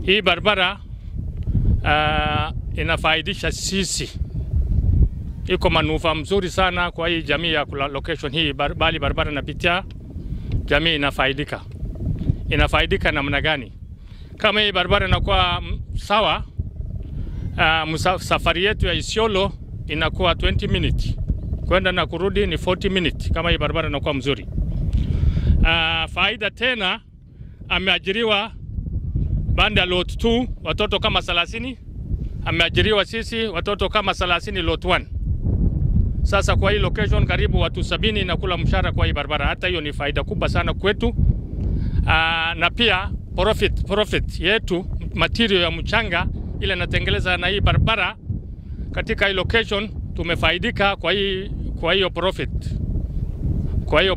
Hii barabara inafaidisha sisi. Iko manufaa mzuri sana kwa hii jamii ya location hii, bali barabara inapitia, jamii inafaidika. Inafaidika namna gani? Kama hii barabara inakuwa sawa, safari yetu ya Isiolo inakuwa 20 minutes. Kwenda na kurudi ni 40 minutes kama hii barabara inakuwa mzuri. Faida tena, ameajiriwa banda lot 2 watoto kama 30, ameajiriwa sisi watoto kama 30 lot 1. Sasa kwa hii location karibu watu 70 na kula mshahara kwa hii barabara. Hata hiyo ni faida kubwa sana kwetu. Na pia profit yetu, material ya mchanga ile natengeleza na hii barabara katika hii location tumefaidika kwa hiyo profit. Kwa hiyo